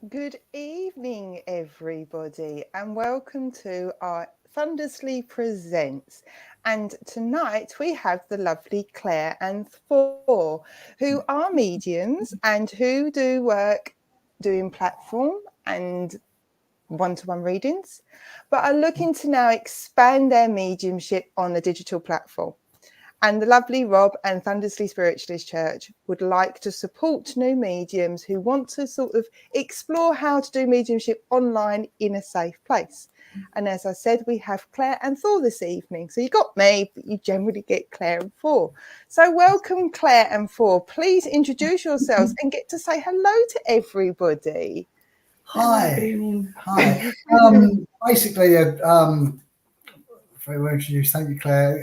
Good evening, everybody, and welcome to our Thundersley Presents. And tonight we have the lovely Claire and Thor, who are mediums and who do work doing platform and one-to-one readings, but are looking to now expand their mediumship on the digital platform. And the lovely Rob and Thundersley Spiritualist Church would like to support new mediums who want to sort of explore how to do mediumship online in a safe place. And as I said, we have Claire and Thor this evening. So you got me, but you generally get Claire and Thor. So welcome, Claire and Thor. Please introduce yourselves and get to say hello to everybody. Hi. Hi. Basically, very well introduced. Thank you, Claire.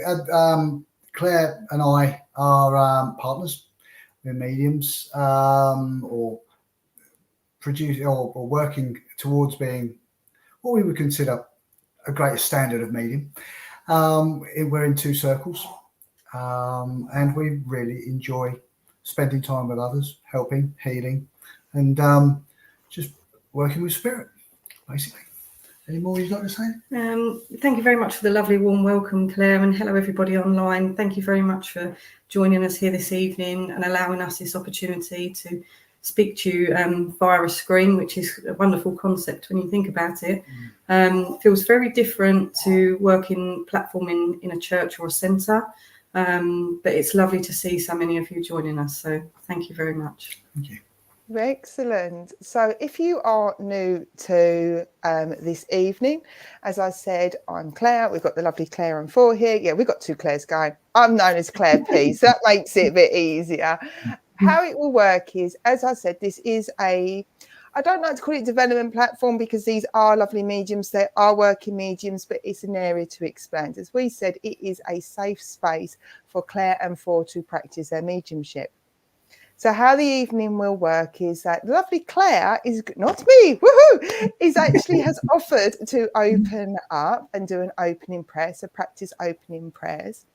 Claire and I are partners. We're mediums, or producing or working towards being what we would consider a greater standard of medium. We're in two circles, and we really enjoy spending time with others, helping, healing, and just working with spirit, basically. Any more you'd like to say? Thank you very much for the lovely warm welcome, Claire, and hello everybody online. Thank you very much for joining us here this evening and allowing us this opportunity to speak to you via a screen, which is a wonderful concept when you think about it. Feels very different to working platform in a church or a centre, but it's lovely to see so many of you joining us. So thank you very much. Thank you. Excellent. So if you are new to this evening, as I said, I'm Claire. We've got the lovely Claire and Thor here. Yeah, we've got two Claires going. I'm known as Claire P, so that makes it a bit easier. How it will work is, as I said, this is I don't like to call it development platform because these are lovely mediums. They are working mediums, but it's an area to expand. As we said, it is a safe space for Claire and Thor to practice their mediumship. So how the evening will work is that the lovely Claire is, not me, woohoo, is actually has offered to open up and do an opening prayer, so practice opening prayers.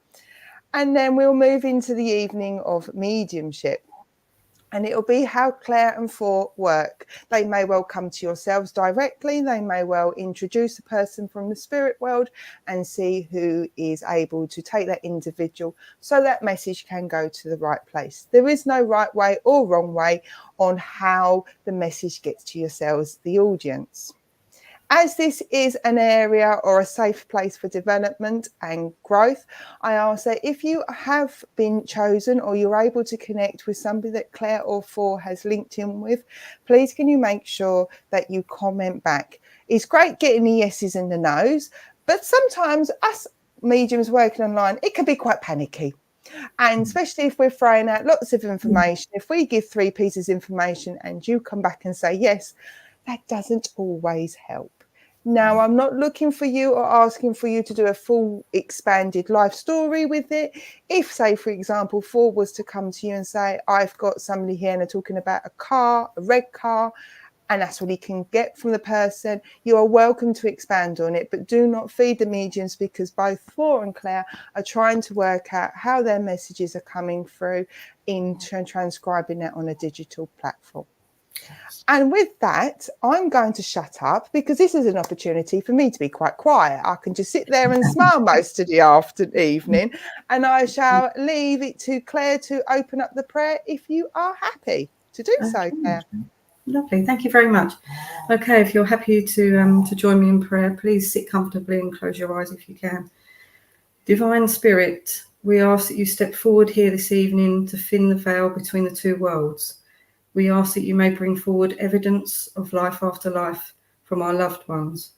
And then we'll move into the evening of mediumship. And it'll be how Claire and Thor work. They may well come to yourselves directly. They may well introduce a person from the spirit world and see who is able to take that individual so that message can go to the right place. There is no right way or wrong way on how the message gets to yourselves, the audience. As this is an area or a safe place for development and growth, I ask that if you have been chosen or you're able to connect with somebody that Claire or Thor has linked in with, please can you make sure that you comment back. It's great getting the yeses and the nos, but sometimes us mediums working online, it can be quite panicky. And especially if we're throwing out lots of information, if we give 3 pieces of information and you come back and say yes, that doesn't always help. Now, I'm not looking for you or asking for you to do a full expanded life story with it. If, say, for example, Thor was to come to you and say, I've got somebody here and they're talking about a car, a red car, and that's what he can get from the person, you are welcome to expand on it, but do not feed the mediums because both Thor and Claire are trying to work out how their messages are coming through in transcribing that on a digital platform. And with that, I'm going to shut up because this is an opportunity for me to be quite quiet. I can just sit there and smile most of the evening, and I shall leave it to Claire to open up the prayer if you are happy to do so, Claire. Lovely, thank you very much. Okay, if you're happy to join me in prayer, please sit comfortably and close your eyes if you can. Divine Spirit, we ask that you step forward here this evening to thin the veil between the two worlds. We ask that you may bring forward evidence of life after life from our loved ones.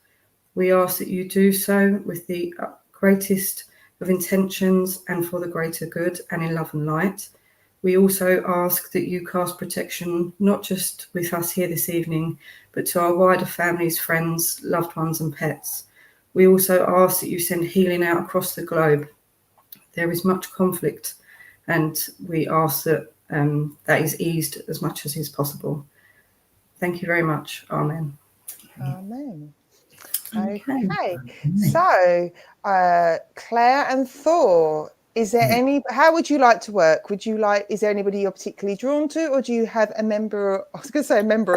We ask that you do so with the greatest of intentions and for the greater good and in love and light. We also ask that you cast protection, not just with us here this evening, but to our wider families, friends, loved ones and pets. We also ask that you send healing out across the globe. There is much conflict, and we ask that that is eased as much as is possible. Thank you very much. Amen. Amen. Okay. So, Claire and Thor, is there how would you like to work? Is there anybody you're particularly drawn to, or do you have a member of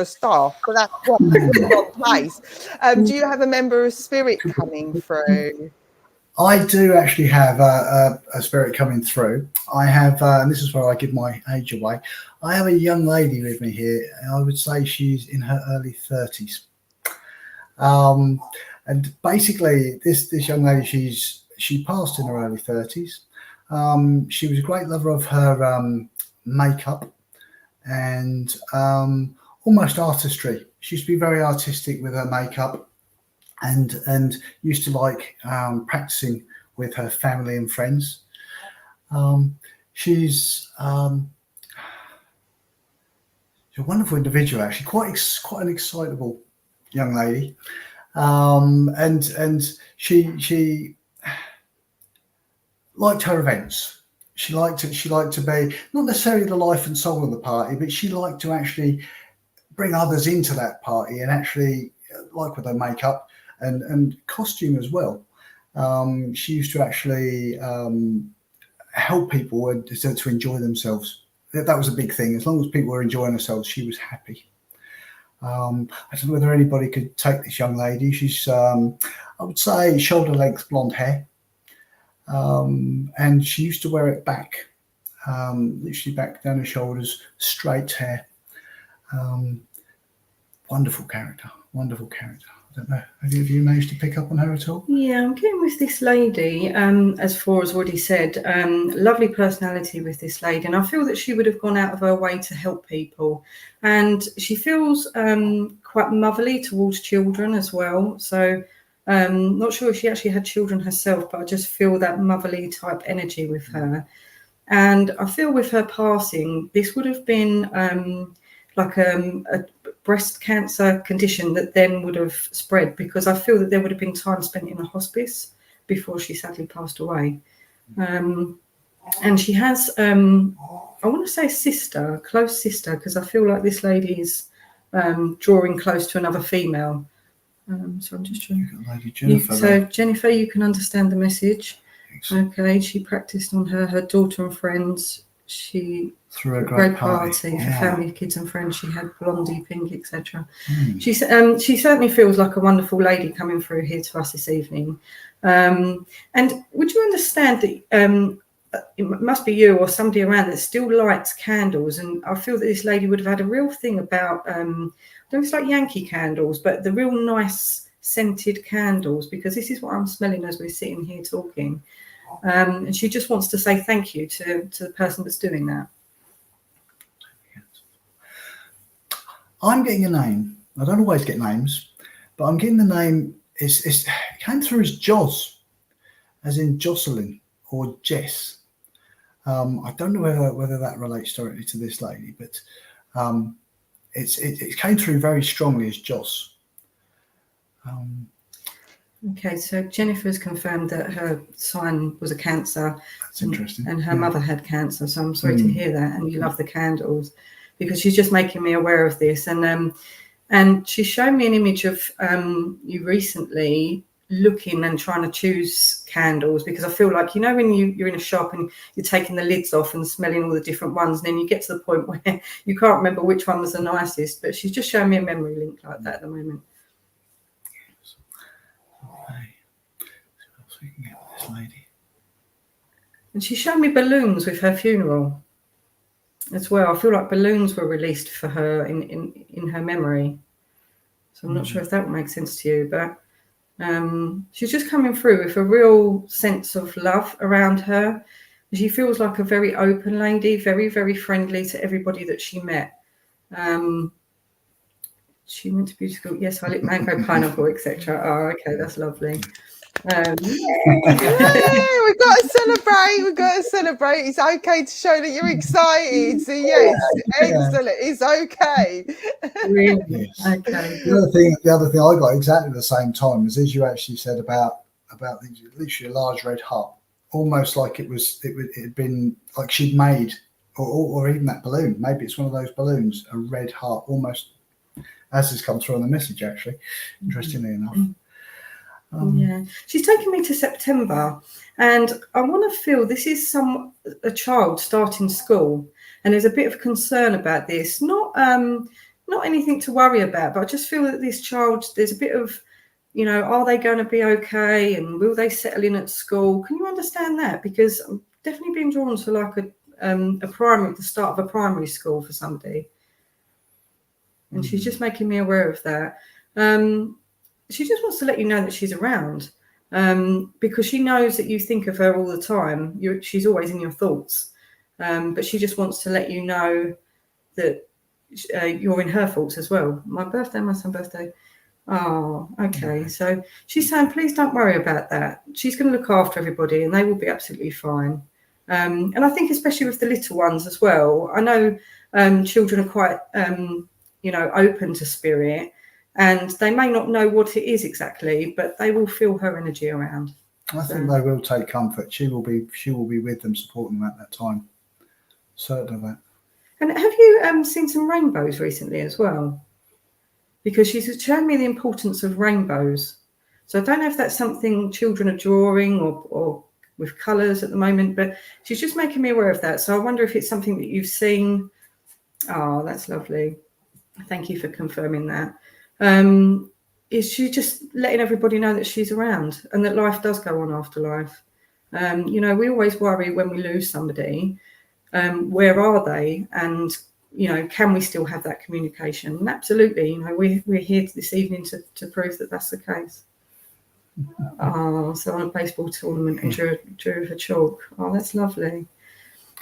staff, but that's the wrong place. Do you have a member of spirit coming through? I do actually have a spirit coming through. I have, and this is where I give my age away. I have a young lady with me here. I would say she's in her early 30s. And basically, this young lady, she passed in her early 30s. She was a great lover of her makeup and almost artistry. She used to be very artistic with her makeup. And used to like practicing with her family and friends. She's a wonderful individual, actually, quite an excitable young lady, and she liked her events. She liked to be not necessarily the life and soul of the party, but she liked to actually bring others into that party and actually like with her makeup. And costume as well. She used to actually help people to enjoy themselves. That was a big thing. As long as people were enjoying themselves, she was happy. I don't know whether anybody could take this young lady. She's, I would say, shoulder length blonde hair. And she used to wear it back, literally back down her shoulders, straight hair. Wonderful character. I don't know. Have you managed to pick up on her at all? Yeah, I'm getting with this lady, as Thor has already said, lovely personality with this lady. And I feel that she would have gone out of her way to help people. And she feels quite motherly towards children as well. So not sure if she actually had children herself, but I just feel that motherly type energy with her. And I feel with her passing, this would have been like a breast cancer condition that then would have spread, because I feel that there would have been time spent in a hospice before she sadly passed away. And she has, I want to say sister, close sister, because I feel like this lady is drawing close to another female. So I'm just trying. Lady Jennifer, so Jennifer, you can understand the message. Okay, she practiced on her daughter and friends. She threw a great party for family, kids and friends. She had blondie, pink, etc. She certainly feels like a wonderful lady coming through here to us this evening. And would you understand that it must be you or somebody around that still lights candles? And I feel that this lady would have had a real thing about, I don't know if it's like Yankee candles, but the real nice scented candles, because this is what I'm smelling as we're sitting here talking. And she just wants to say thank you to the person that's doing that. I'm getting a name. I don't always get names, but I'm getting the name. It came through as Joz, as in Jocelyn or Jess. I don't know whether that relates directly to this lady, but it came through very strongly as Joss. Okay, so Jennifer's confirmed that her sign was a Cancer. That's interesting. And her mother had cancer, so I'm sorry to hear that. And you love the candles, because she's just making me aware of this. And she's shown me an image of you recently looking and trying to choose candles, because I feel like, you know, when you're in a shop and you're taking the lids off and smelling all the different ones, and then you get to the point where you can't remember which one was the nicest. But she's just showing me a memory link like that at the moment. Okay. So what else we can get with this lady? And she showed me balloons with her funeral as well. I feel like balloons were released for her in her memory. So I'm not sure if that would make sense to you, but she's just coming through with a real sense of love around her. She feels like a very open lady, very, very friendly to everybody that she met. She went to beauty school. Yes, I like mango, pineapple, etc. Oh, okay, that's lovely. Yeah, we've got to celebrate. We've got to celebrate. It's okay to show that you're excited. So yes, excellent. It's okay. Really? Yes. Okay. The other thing I got exactly the same time is, as you actually said about literally a large red heart, almost like it had been like she'd made, or even that balloon. Maybe it's one of those balloons, a red heart, almost, as has come through on the message. Actually, interestingly enough. Yeah, she's taken me to September, and I want to feel this is a child starting school, and there's a bit of concern about this. Not anything to worry about, but I just feel that this child, there's a bit of, you know, are they going to be okay, and will they settle in at school? Can you understand that? Because I'm definitely being drawn to like the start of a primary school for somebody, and she's just making me aware of that. She just wants to let you know that she's around, because she knows that you think of her all the time. She's always in your thoughts, but she just wants to let you know that you're in her thoughts as well. My son's birthday. Oh, okay. So she's saying, please don't worry about that. She's going to look after everybody, and they will be absolutely fine. And I think especially with the little ones as well. I know children are quite, open to spirit. And they may not know what it is exactly, but they will feel her energy around. I think they will take comfort. She will be with them, supporting them at that time. Certain of that. And have you seen some rainbows recently as well? Because she's shown me the importance of rainbows. So I don't know if that's something children are drawing or with colours at the moment, but she's just making me aware of that. So I wonder if it's something that you've seen. Oh, that's lovely. Thank you for confirming that. Is she just letting everybody know that she's around and that life does go on after life. We always worry when we lose somebody, where are they? And, can we still have that communication? And absolutely, we're here this evening to prove that that's the case. Oh, so on a baseball tournament and drew with a chalk. Oh, that's lovely.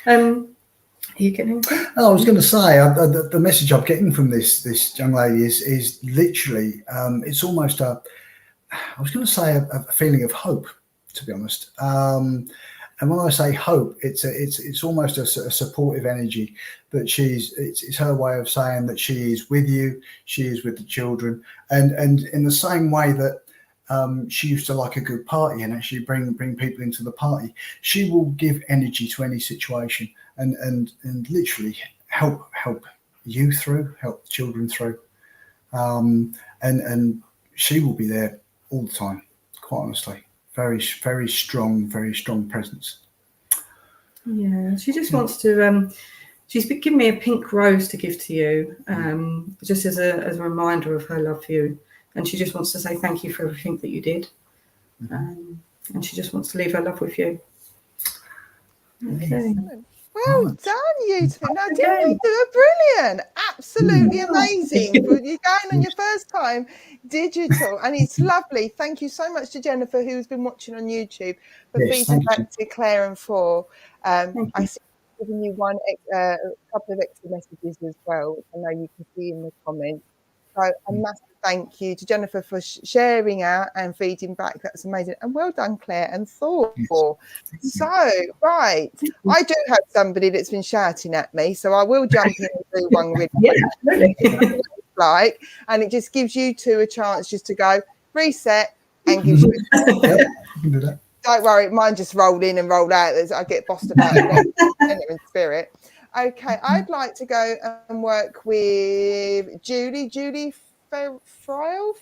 Are you getting anything? I was going to say the message I'm getting from this young lady is literally it's almost a feeling of hope, to be honest. And when I say hope, it's almost a supportive energy that it's her way of saying that she is with you, she is with the children, and in the same way that she used to like a good party and actually bring people into the party, she will give energy to any situation and literally help you through, help the children through, and she will be there all the time. Quite honestly, very strong presence. Yeah, she just wants to. She's given me a pink rose to give to you, just as a reminder of her love for you. And she just wants to say thank you for everything that you did. And she just wants to leave her love with you. Okay. Well done, you two. Now, didn't you do it brilliant? Absolutely amazing. You're going on your first time digital, and it's lovely. Thank you so much to Jennifer, who's been watching on YouTube, for feeding back to Claire and Thor. I see giving you a couple of extra messages as well, which I know you can see in the comments. So a massive thank you to Jennifer for sharing out and feeding back. That's amazing. And well done, Claire and Thor. Yes. So, right. I do have somebody that's been shouting at me, so I will jump in and do one really quick. And it just gives you two a chance just to go reset and gives you Don't worry, mine just rolled in and rolled out. I get bossed about it in spirit. Okay, I'd like to go and work with Julie Farrell.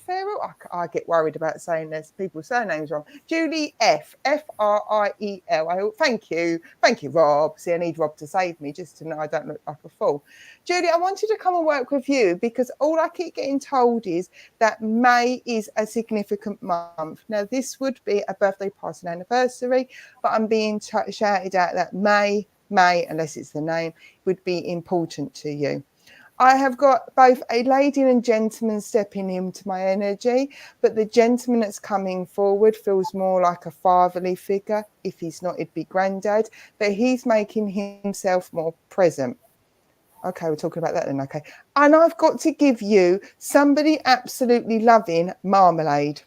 I get worried about saying this people's surnames wrong. Julie Friel. Thank you, Rob. See, I need Rob to save me just to know I don't look like a fool. Julie, I wanted to come and work with you because all I keep getting told is that May is a significant month. Now, this would be a birthday party and anniversary, but I'm being shouted out that May, unless it's the name, would be important to you. I have got both a lady and a gentleman stepping into my energy, but the gentleman that's coming forward feels more like a fatherly figure. If he's not, it'd be granddad, but he's making himself more present. Okay, we're talking about that then, okay. And I've got to give you somebody absolutely loving Marmalade.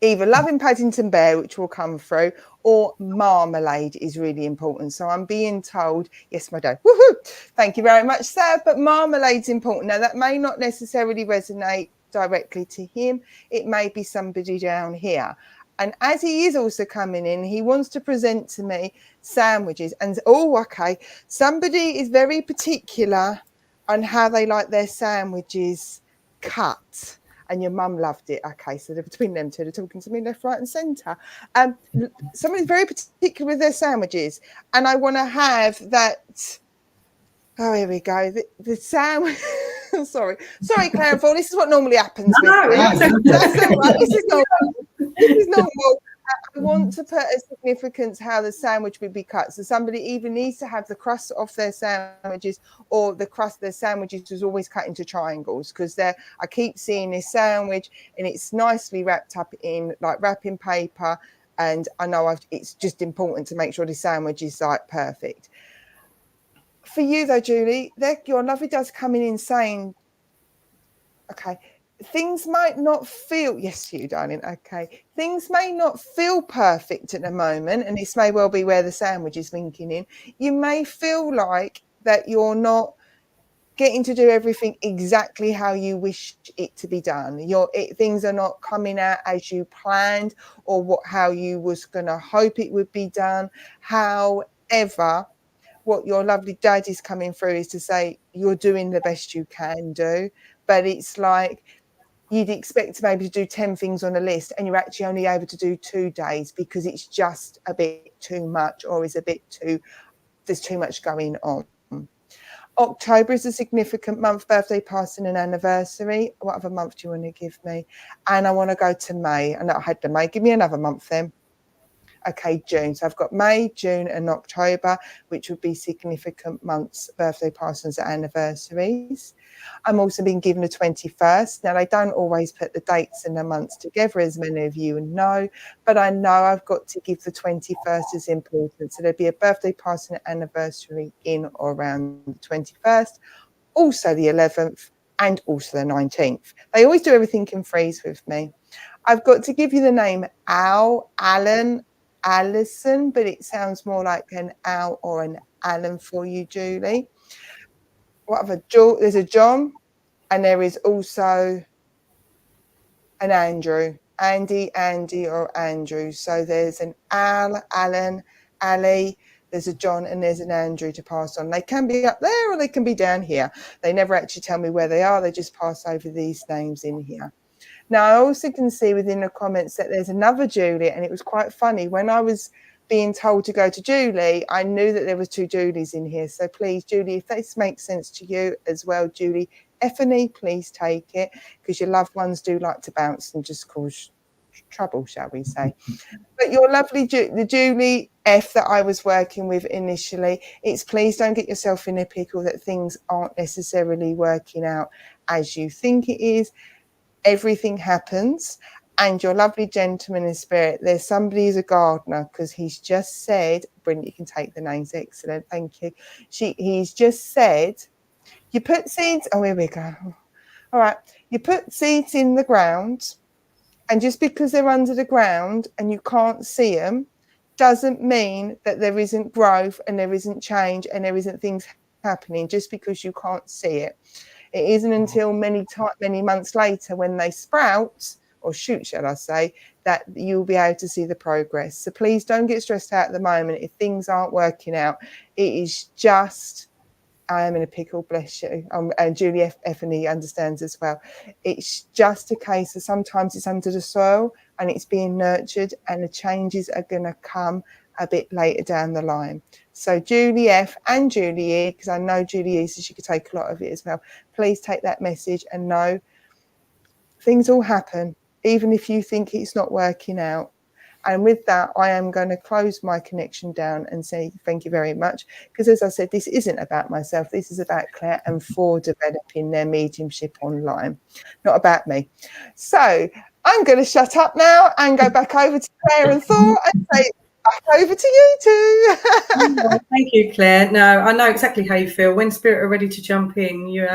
Either loving Paddington Bear, which will come through, or Marmalade is really important. So I'm being told, yes, my dad, woohoo, thank you very much, sir, but Marmalade's important. Now, that may not necessarily resonate directly to him. It may be somebody down here. And as he is also coming in, he wants to present to me sandwiches. And, oh, okay, somebody is very particular on how they like their sandwiches cut. And your mum loved it. Okay, so they're between them two, they're talking to me left, right, and centre. Somebody's very particular with their sandwiches, and I want to have that. Oh, here we go. The sandwich. sorry, Claire and Thor. This is what normally happens. No, that's all right. This is normal. This is normal. I want to put a significance how the sandwich would be cut. So somebody either needs to have the crust off their sandwiches, or the crust of their sandwiches was always cut into triangles, because I keep seeing this sandwich and it's nicely wrapped up in like wrapping paper. And I know it's just important to make sure the sandwich is like perfect. For you though, Julie, your lovely dad's coming in saying, okay, things might not feel, yes, you darling, okay, things may not feel perfect at the moment, and this may well be where the sandwich is linking in. You may feel like that you're not getting to do everything exactly how you wish it to be done. Things are not coming out as you planned, or how you was going to hope it would be done. However, what your lovely dad is coming through is to say you're doing the best you can do, but it's like you'd expect to maybe do 10 things on a list and you're actually only able to do 2 days because it's just a bit too much, or there's too much going on. October is a significant month, birthday, passing and anniversary. What other month do you want to give me? And I want to go to May. I know I had the May. Give me another month then. Okay, June. So I've got May, June and October, which would be significant months, birthday, passings and anniversaries. I'm also being given the 21st. Now, they don't always put the dates and the months together, as many of you know, but I know I've got to give the 21st as important. So there'd be a birthday, passing and anniversary in or around the 21st, also the 11th and also the 19th. They always do everything in threes with me. I've got to give you the name Alan, Alison, but it sounds more like an Al or an Alan for you, Julie. There's a John, and there is also an Andrew. Andy, or Andrew. So there's an Al, Alan, Ali, there's a John, and there's an Andrew to pass on. They can be up there or they can be down here. They never actually tell me where they are. They just pass over these names in here. Now, I also can see within the comments that there's another Julie, and it was quite funny. When I was being told to go to Julie, I knew that there was 2 Julies in here. So please, Julie, if this makes sense to you as well, Julie, Effany, please take it, because your loved ones do like to bounce and just cause trouble, shall we say. But your lovely the Julie F that I was working with initially, it's please don't get yourself in a pickle that things aren't necessarily working out as you think it is. Everything happens, and your lovely gentleman in spirit, there's somebody who's a gardener, because he's just said, Brilliant, you can take the names, excellent, thank you. He's just said, you put seeds, oh, here we go. All right, you put seeds in the ground, and just because they're under the ground and you can't see them, doesn't mean that there isn't growth and there isn't change and there isn't things happening just because you can't see it. It isn't until many months later when they sprout or shoot, shall I say, that you'll be able to see the progress. So please don't get stressed out at the moment if things aren't working out. It is just I am in a pickle, bless you. And Julie Effany understands as well. It's just a case of sometimes it's under the soil and it's being nurtured, and the changes are going to come a bit later down the line. So Julie F and Julie E, because I know Julie E, so she could take a lot of it as well. Please take that message and know things will happen, even if you think it's not working out. And with that, I am going to close my connection down and say thank you very much. Because as I said, this isn't about myself. This is about Claire and Thor developing their mediumship online, not about me. So I'm going to shut up now and go back over to Claire and Thor and say back over to you two. Thank you, Claire. No, I know exactly how you feel. When spirit are ready to jump in, you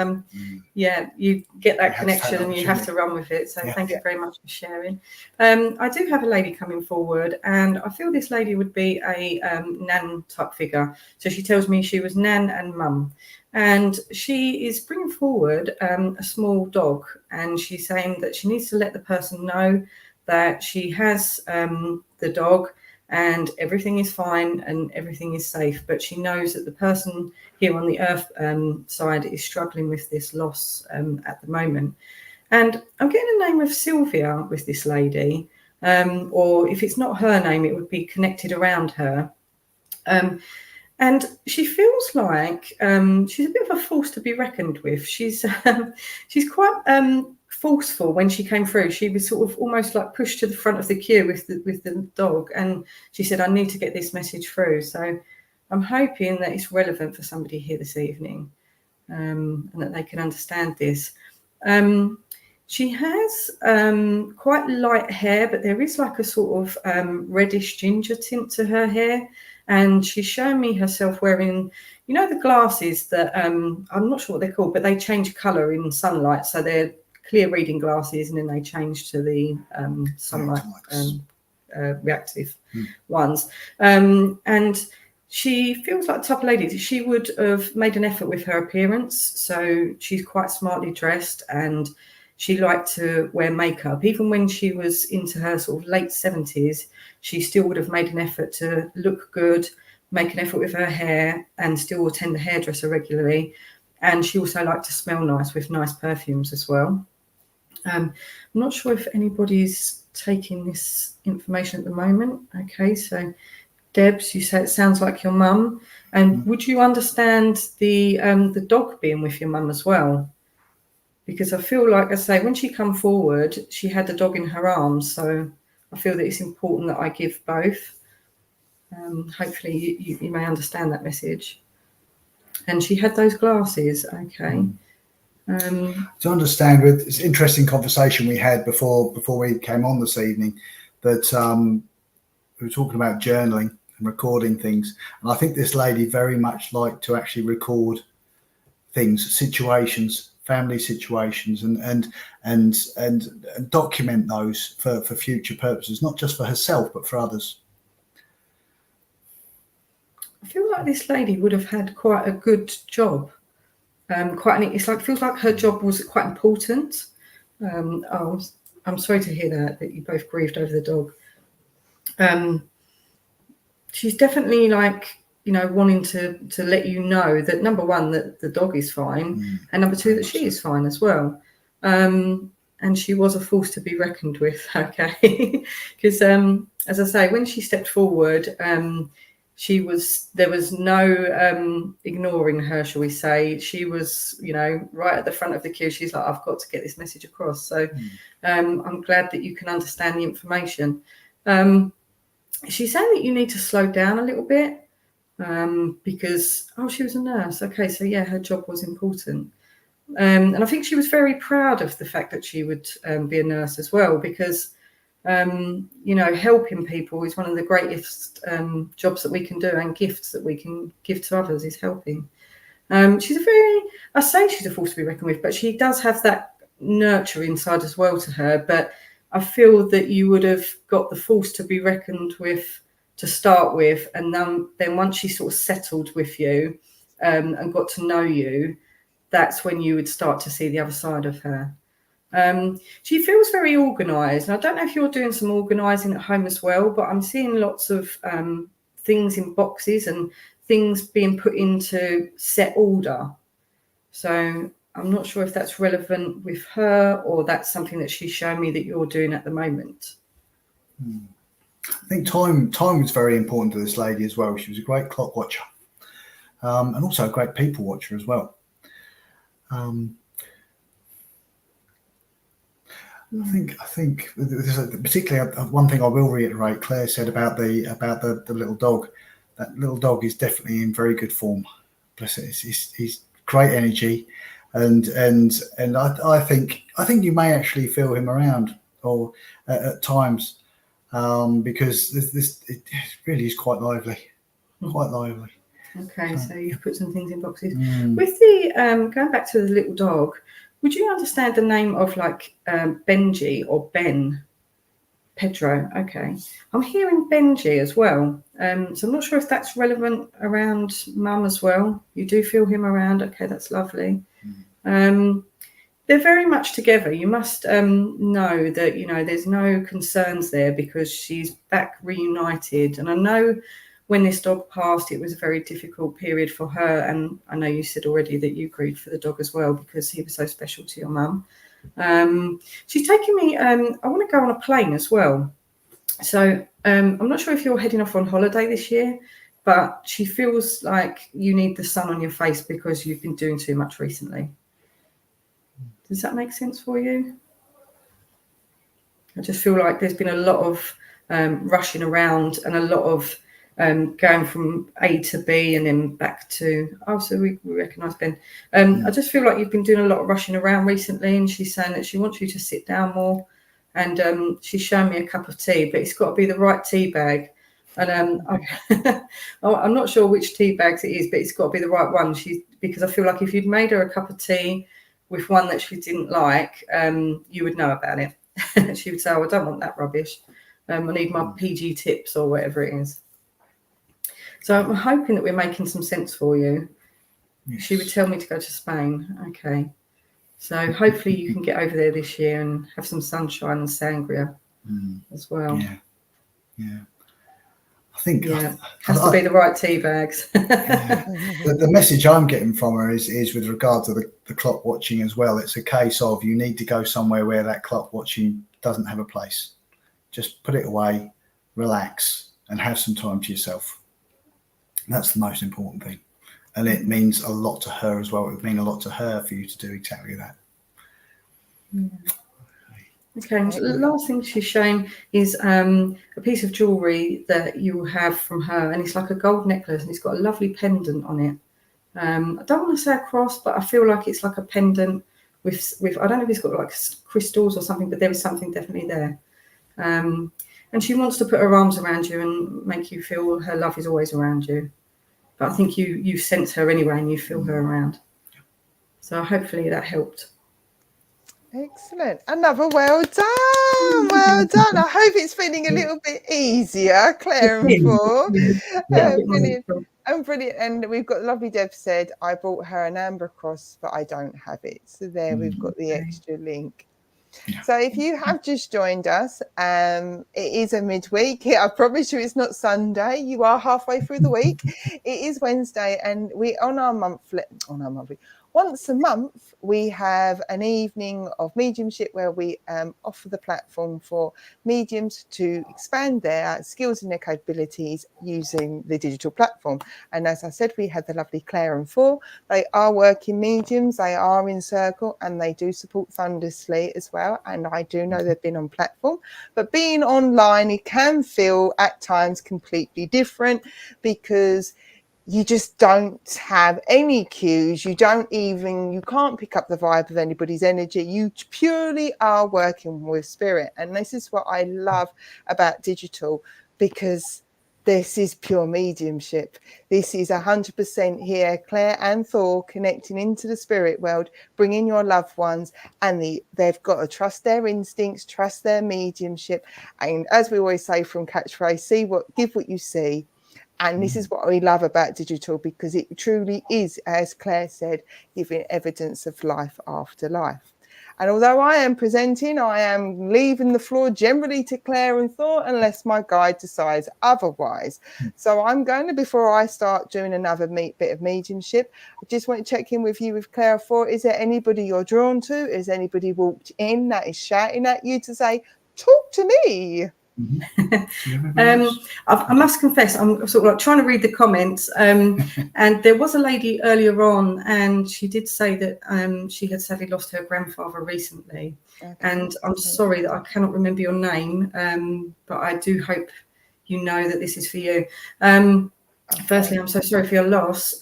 you get that connection and you have to run with it. So thank you very much for sharing. I do have a lady coming forward, and I feel this lady would be a nan type figure. So she tells me she was nan and mum, and she is bringing forward a small dog, and she's saying that she needs to let the person know that she has the dog and everything is fine and everything is safe, but she knows that the person here on the earth side is struggling with this loss at the moment. And I'm getting a name of Sylvia with this lady, or if it's not her name, it would be connected around her. And she feels like she's a bit of a force to be reckoned with. She's quite forceful. When she came through, she was sort of almost like pushed to the front of the queue with the dog, and she said, I need to get this message through. So I'm hoping that it's relevant for somebody here this evening, and that they can understand this. She has quite light hair, but there is like a sort of reddish ginger tint to her hair, and she's showing me herself wearing, you know, the glasses that I'm not sure what they're called, but they change colour in sunlight, so they're clear reading glasses, and then they change to the sunlight reactive ones. And she feels like the type of lady that she would have made an effort with her appearance. So she's quite smartly dressed, and she liked to wear makeup. Even when she was into her sort of late 70s, she still would have made an effort to look good, make an effort with her hair, and still attend the hairdresser regularly. And she also liked to smell nice with nice perfumes as well. I'm not sure if anybody's taking this information at the moment. Okay, so Debs, you say it sounds like your mum. And would you understand the dog being with your mum as well? Because I feel like, I say, when she come forward, she had the dog in her arms. So I feel that it's important that I give both. Hopefully you may understand that message. And she had those glasses. Okay. To understand, it's an interesting conversation we had before we came on this evening, that we were talking about journaling and recording things, and I think this lady very much liked to actually record things, situations, family situations, and document those for future purposes, not just for herself but for others. I feel like this lady would have had quite a good job. Feels like her job was quite important. I'm sorry to hear that you both grieved over the dog. She's definitely like, you know, wanting to let you know that, number one, that the dog is fine, and number two, that she is fine as well. And she was a force to be reckoned with. Okay, because as I say, when she stepped forward, there was no ignoring her, shall we say. She was, you know, right at the front of the queue. She's like, I've got to get this message across. So I'm glad that you can understand the information. She's saying that you need to slow down a little bit because, she was a nurse. Okay, so yeah, her job was important. And I think she was very proud of the fact that she would be a nurse as well, because you know, helping people is one of the greatest jobs that we can do, and gifts that we can give to others is helping. She's she's a force to be reckoned with, but she does have that nurture inside as well to her. But I feel that you would have got the force to be reckoned with to start with, and then once she sort of settled with you and got to know you, that's when you would start to see the other side of her. She feels very organised, and I don't know if you're doing some organising at home as well, but I'm seeing lots of things in boxes and things being put into set order. So I'm not sure if that's relevant with her or that's something that she's shown me that you're doing at the moment. I think time was very important to this lady as well. She was a great clock watcher, and also a great people watcher as well. I think particularly one thing I will reiterate. Claire said about the little dog. That little dog is definitely in very good form. Bless it. He's great energy, and I think you may actually feel him around or at times, because it really is quite lively. Okay, so you've put some things in boxes. With the going back to the little dog, would you understand the name of like Benji or Ben? Pedro. Okay, I'm hearing Benji as well. So I'm not sure if that's relevant around Mum as well. You do feel him around. Okay, that's lovely. They're very much together. You must know that, you know, there's no concerns there because she's back reunited. And I know when this dog passed, it was a very difficult period for her. And I know you said already that you grieved for the dog as well because he was so special to your mum. She's taking me, I want to go on a plane as well. So I'm not sure if you're heading off on holiday this year, but she feels like you need the sun on your face because you've been doing too much recently. Does that make sense for you? I just feel like there's been a lot of rushing around and a lot of going from A to B and then back to, oh, so we recognise Ben. I just feel like you've been doing a lot of rushing around recently, and she's saying that she wants you to sit down more. And she's shown me a cup of tea, but it's got to be the right tea bag. And I'm not sure which tea bags it is, but it's got to be the right one. Because I feel like if you'd made her a cup of tea with one that she didn't like, you would know about it. She would say, oh, I don't want that rubbish. I need my PG tips or whatever it is. So I'm hoping that we're making some sense for you. Yes. She would tell me to go to Spain. Okay. So hopefully you can get over there this year and have some sunshine and sangria as well. Yeah. I think has to be the right tea bags. The message I'm getting from her is with regard to the clock watching as well. It's a case of you need to go somewhere where that clock watching doesn't have a place. Just put it away, relax, and have some time to yourself. That's the most important thing. And it means a lot to her as well. It would mean a lot to her for you to do exactly that. Okay, and the last thing she's showing is a piece of jewellery that you have from her, and it's like a gold necklace, and it's got a lovely pendant on it. I don't want to say a cross, but I feel like it's like a pendant with I don't know if it's got like crystals or something, but there is something definitely there. And she wants to put her arms around you and make you feel her love is always around you. But I think you sense her anyway and you feel her around. So hopefully that helped. Excellent. Another well done. Well done. I hope it's feeling a little bit easier, Claire and Thor. Brilliant. And brilliant. And we've got lovely Deb said, I bought her an amber cross, but I don't have it. So there we've got the extra link. Yeah. So if you have just joined us, it is a midweek. I promise you it's not Sunday. You are halfway through the week. It is Wednesday, and we once a month we have an evening of mediumship where we offer the platform for mediums to expand their skills and their capabilities using the digital platform. And as I said, we had the lovely Claire and Thor. They are working mediums, they are in circle, and they do support Thundersley as well. And I do know they've been on platform, but being online, it can feel at times completely different because you just don't have any cues. You can't pick up the vibe of anybody's energy. You purely are working with spirit. And this is what I love about digital, because this is pure mediumship. This is 100% here, Claire and Thor connecting into the spirit world, bringing your loved ones, and they've got to trust their instincts, trust their mediumship. And as we always say from Catchphrase, give what you see. And this is what we love about digital, because it truly is, as Claire said, giving evidence of life after life. And although I am presenting, I am leaving the floor generally to Claire and Thor unless my guide decides otherwise. So I'm going to, before I start doing another bit of mediumship, I just want to check in with you with Claire and Thor. Is there anybody you're drawn to? Is anybody walked in that is shouting at you to say, talk to me? I must confess, I'm sort of like trying to read the comments, and there was a lady earlier on, and she did say that she had sadly lost her grandfather recently. Okay. And I'm sorry that I cannot remember your name, but I do hope you know that this is for you. Firstly, I'm so sorry for your loss.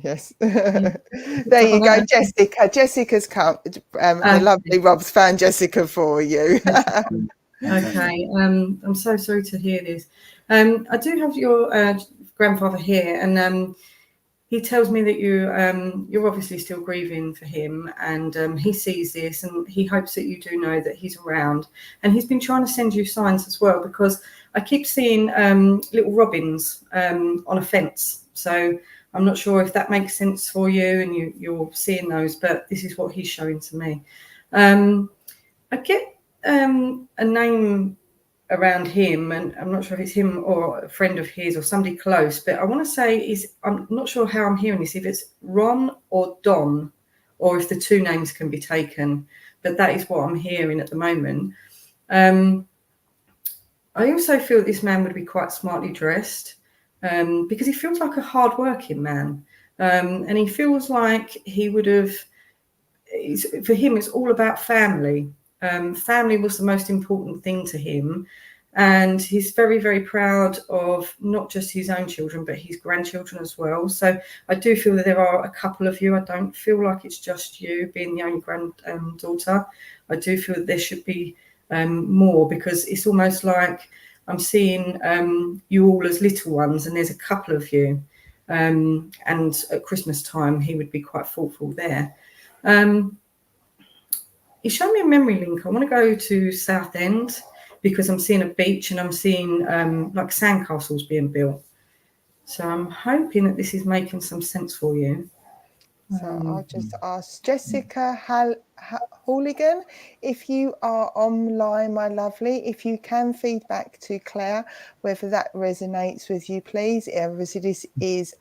Yes. There you go, Jessica. Jessica's come. The lovely Rob's found Jessica for you. Okay, I'm so sorry to hear this. I do have your grandfather here, and he tells me that you're obviously still grieving for him, and he sees this, and he hopes that you do know that he's around, and he's been trying to send you signs as well, because I keep seeing little robins on a fence. So I'm not sure if that makes sense for you, and you're seeing those, but this is what he's showing to me. I get a name around him, and I'm not sure if it's him or a friend of his or somebody close, but I want to say I'm not sure how I'm hearing this, if it's Ron or Don, or if the two names can be taken, but that is what I'm hearing at the moment. I also feel this man would be quite smartly dressed, because he feels like a hard-working man, and he feels like he would have, for him, it's all about family. Family was the most important thing to him, and he's very, very proud of not just his own children, but his grandchildren as well. So I do feel that there are a couple of you. I don't feel like it's just you being the only granddaughter. I do feel that there should be more, because it's almost like I'm seeing you all as little ones, and there's a couple of you. And at Christmas time, he would be quite thoughtful there. You showed me a memory link. I want to go to Southend, because I'm seeing a beach, and I'm seeing like sandcastles being built. So I'm hoping that this is making some sense for you. So I'll just ask Jessica Hooligan, if you are online, my lovely, if you can feedback to Claire whether that resonates with you, please. Obviously, this is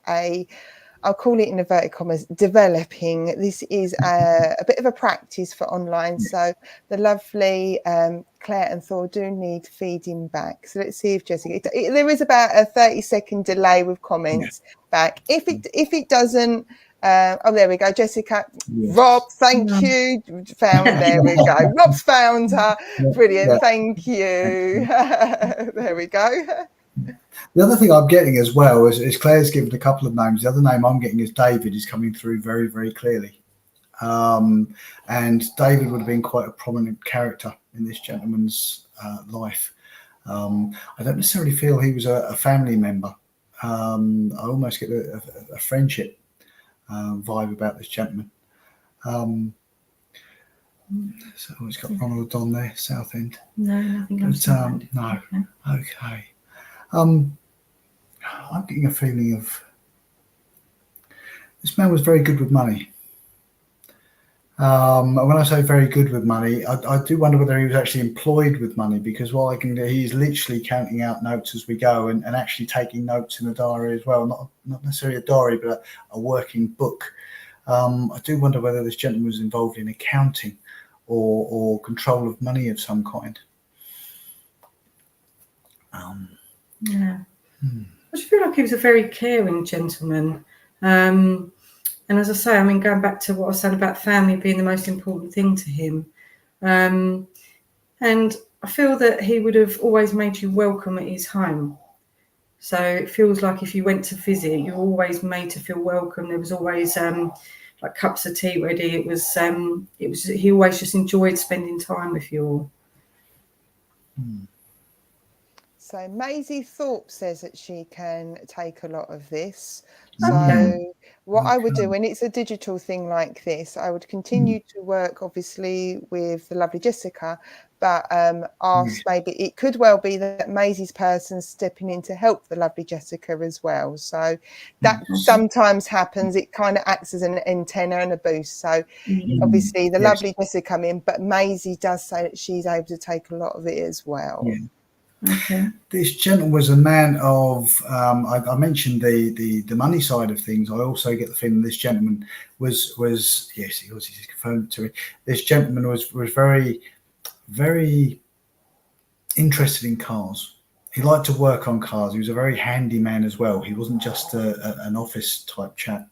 I'll call it in inverted commas, developing. This is a bit of a practice for online. So the lovely Claire and Thor do need feeding back. So let's see if Jessica, there is about a 30-second delay with comments back. If it doesn't, oh, there we go, Jessica. Yes. Rob, thank you. There we go. Rob's found her. Brilliant. Yeah. Thank you. There we go. The other thing I'm getting as well is Claire's given a couple of names. The other name I'm getting is David, is coming through very, very clearly. And David would have been quite a prominent character in this gentleman's life. I don't necessarily feel he was a family member. I almost get a friendship vibe about this gentleman. So it's got Ronald on there, Southend. No, nothing else. No. Okay. I'm getting a feeling of this man was very good with money. And when I say very good with money, I do wonder whether he was actually employed with money, because what I can do, he's literally counting out notes as we go, and actually taking notes in a diary as well. Not necessarily a diary, but a working book. I do wonder whether this gentleman was involved in accounting or control of money of some kind. Yeah. I just feel like he was a very caring gentleman. And as I say, I mean, going back to what I said about family being the most important thing to him. And I feel that he would have always made you welcome at his home. So it feels like if you went to visit, you were always made to feel welcome. There was always like cups of tea ready. It was he always just enjoyed spending time with you all. So Maisie Thorpe says that she can take a lot of this. So what I would do when it's a digital thing like this, I would continue to work obviously with the lovely Jessica, but asked maybe it could well be that Maisie's person stepping in to help the lovely Jessica as well. So that sometimes happens. It kind of acts as an antenna and a boost. So obviously the lovely Jessica come in, but Maisie does say that she's able to take a lot of it as well. Yeah. Okay. This gentleman was a man of, I mentioned the money side of things. I also get the feeling this gentleman was yes, he was, he's confirmed to me. This gentleman was very, very interested in cars. He liked to work on cars. He was a very handy man as well. He wasn't just an office type chap.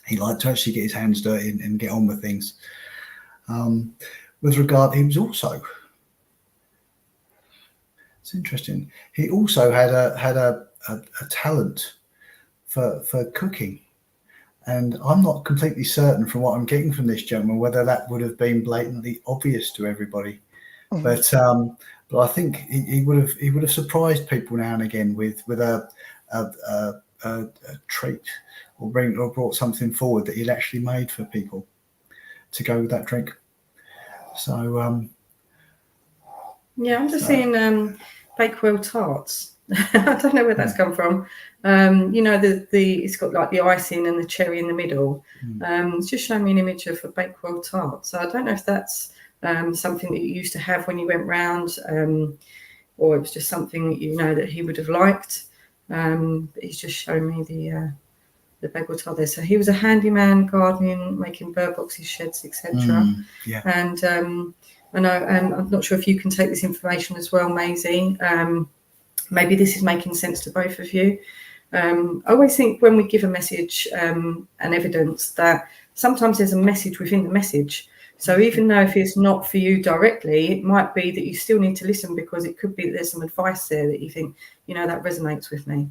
He liked to actually get his hands dirty and get on with things. With regard, he was also, it's interesting. He also had a talent for cooking, and I'm not completely certain from what I'm getting from this gentleman whether that would have been blatantly obvious to everybody, but I think he would have surprised people now and again with a treat or brought something forward that he'd actually made for people to go with that drink. So yeah, I'm just seeing Bakewell tarts. I don't know where that's come from. You know, it's got like the icing and the cherry in the middle. It's just showing me an image of a Bakewell tart. So I don't know if that's something that you used to have when you went round, or it was just something that you know that he would have liked. But he's just showing me the Bakewell tart there. So he was a handyman, gardening, making bird boxes, sheds, etc. Yeah. And I know, I'm not sure if you can take this information as well, Maisie. Maybe this is making sense to both of you. I always think when we give a message and evidence that sometimes there's a message within the message. So even though if it's not for you directly, it might be that you still need to listen, because it could be that there's some advice there that you think, you know, that resonates with me.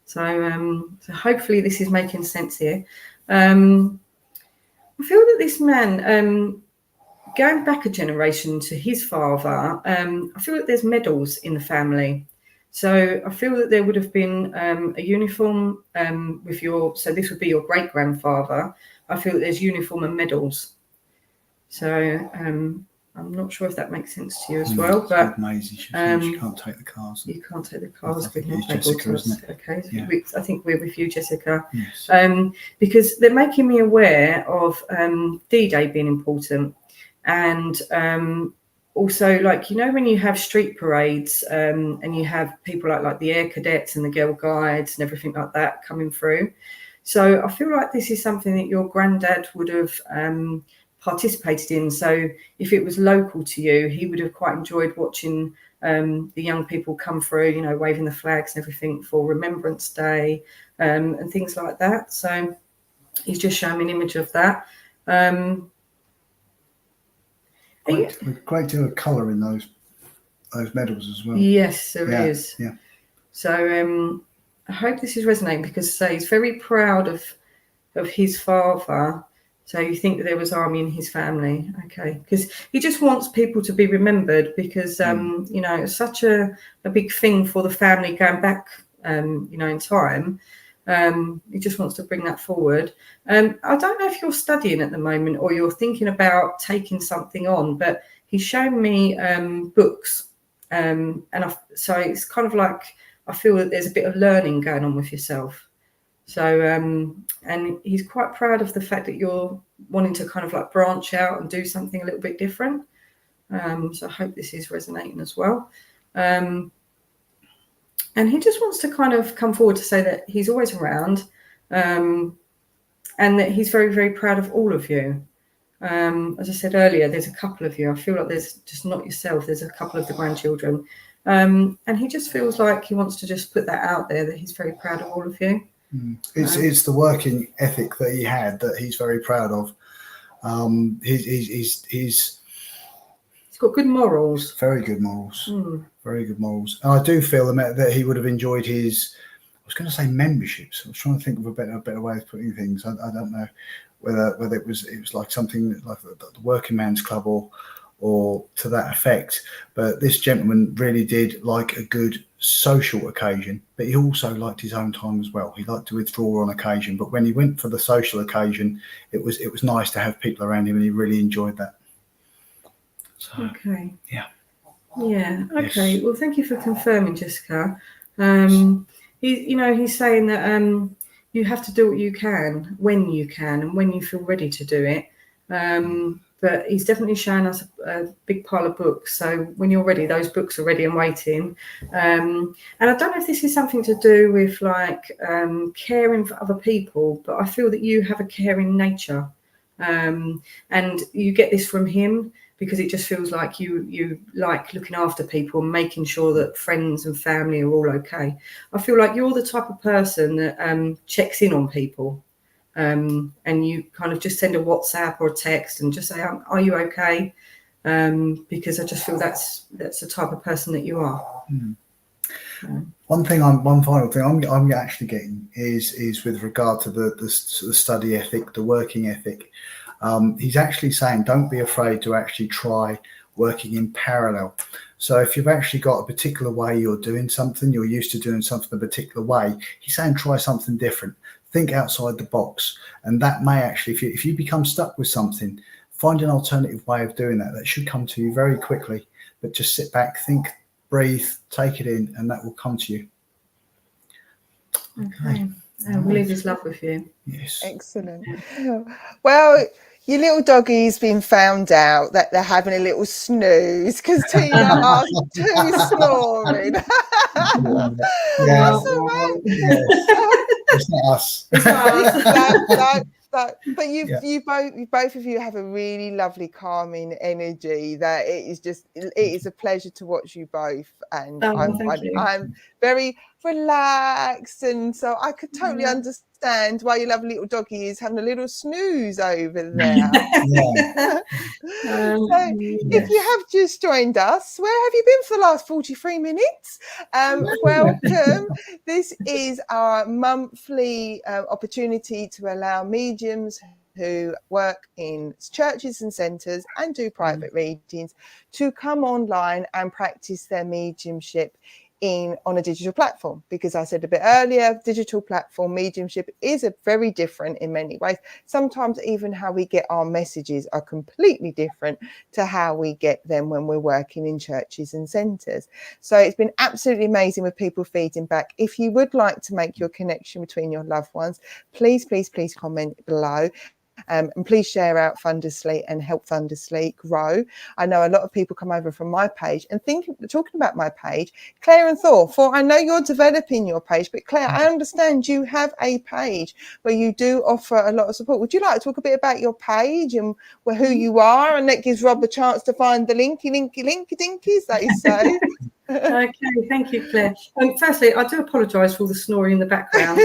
So, so hopefully this is making sense here. I feel that this man, going back a generation to his father, I feel that there's medals in the family. So I feel that there would have been a uniform with your, so this would be your great-grandfather. I feel that there's uniform and medals. So I'm not sure if that makes sense to you as well. But Maisie, she can't take the cars. You can't take the cars. Jessica, isn't it? Okay, yeah. I think we're with you, Jessica. Yes. Because they're making me aware of D-Day being important. And also, like, you know, when you have street parades and you have people like the Air Cadets and the Girl Guides and everything like that coming through. So I feel like this is something that your granddad would have participated in. So if it was local to you, he would have quite enjoyed watching the young people come through, you know, waving the flags and everything for Remembrance Day and things like that. So he's just showing me an image of that. Great deal of colour in those medals as well. Yes, there is. Yeah. So I hope this is resonating, because he's very proud of his father. So you think that there was army in his family, okay? Because he just wants people to be remembered, because you know, it's such a big thing for the family going back, you know, in time. He just wants to bring that forward. I don't know if you're studying at the moment or you're thinking about taking something on, but he's shown me books, so it's kind of like I feel that there's a bit of learning going on with yourself. So and he's quite proud of the fact that you're wanting to kind of like branch out and do something a little bit different. So I hope this is resonating as well. And he just wants to kind of come forward to say that he's always around, and that he's very, very proud of all of you. As I said earlier, there's a couple of you. I feel like there's just not yourself. There's a couple of the grandchildren. And he just feels like he wants to just put that out there, that he's very proud of all of you. It's the working ethic that he had that he's very proud of. He's got good morals. Very good morals. Very good morals. And I do feel that he would have enjoyed his, I was going to say memberships. I was trying to think of a better way of putting things. I don't know whether it was like something like the Working Man's Club or to that effect. But this gentleman really did like a good social occasion, but he also liked his own time as well. He liked to withdraw on occasion, but when he went for the social occasion, it was nice to have people around him, and he really enjoyed that. So, Okay. Yeah. Yeah. Okay. Yes. Well, thank you for confirming, Jessica. He's saying that you have to do what you can when you can and when you feel ready to do it. But he's definitely showing us a big pile of books. So when you're ready, those books are ready and waiting. And I don't know if this is something to do with like caring for other people, but I feel that you have a caring nature. And you get this from him, because it just feels like you like looking after people and making sure that friends and family are all okay. I feel like you're the type of person that checks in on people, and you kind of just send a WhatsApp or a text and just say, "Are you okay?" Because I just feel that's the type of person that you are. One final thing I'm actually getting is with regard to the study ethic, the working ethic. He's actually saying, don't be afraid to actually try working in parallel. So if you've actually got a particular way you're doing something, you're used to doing something a particular way, he's saying try something different. Think outside the box. And that may actually, if you become stuck with something, find an alternative way of doing that. That should come to you very quickly. But just sit back, think, breathe, take it in, and that will come to you. Okay. We'll leave his love with you. Yes. Excellent. Well, your little doggie's been found out that they're having a little snooze because Tina asked who's snoring. Yeah. That's all right. It's not us. But you both of you have a really lovely calming energy that it is a pleasure to watch you both, and I'm very relaxed, and so I could totally understand why your lovely little doggy is having a little snooze over there. So if you have just joined us, where have you been for the last 43 minutes? Welcome. This is our monthly opportunity to allow mediums who work in churches and centres and do private readings to come online and practice their mediumship on a digital platform, because I said a bit earlier, digital platform mediumship is very different in many ways. Sometimes even how we get our messages are completely different to how we get them when we're working in churches and centres. So it's been absolutely amazing with people feeding back. If you would like to make your connection between your loved ones, please comment below. And please share out Thundersley and help Thundersley grow. I know a lot of people come over from my page and talking about my page, Claire and Thor. For I know you're developing your page, but Claire, I understand you have a page where you do offer a lot of support. Would you like to talk a bit about your page and who you are? And that gives Rob a chance to find the linky dinkies, they say. Okay, thank you, Claire. Firstly, I do apologise for all the snoring in the background.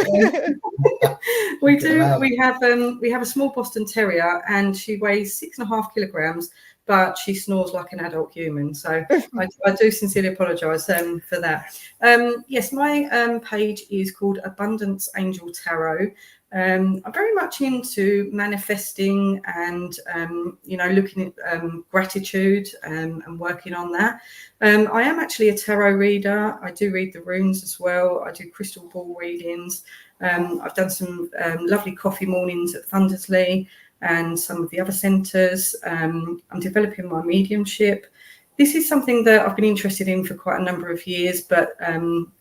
We have a small Boston Terrier, and she weighs 6.5 kilograms, but she snores like an adult human. So I do sincerely apologise for that. Yes, my page is called Abundance Angel Tarot. I'm very much into manifesting and looking at gratitude and working on that. I am actually a tarot reader. I do read the runes as well. I do crystal ball readings. I've done some lovely coffee mornings at Thundersley and some of the other centres. I'm developing my mediumship. This is something that I've been interested in for quite a number of years, but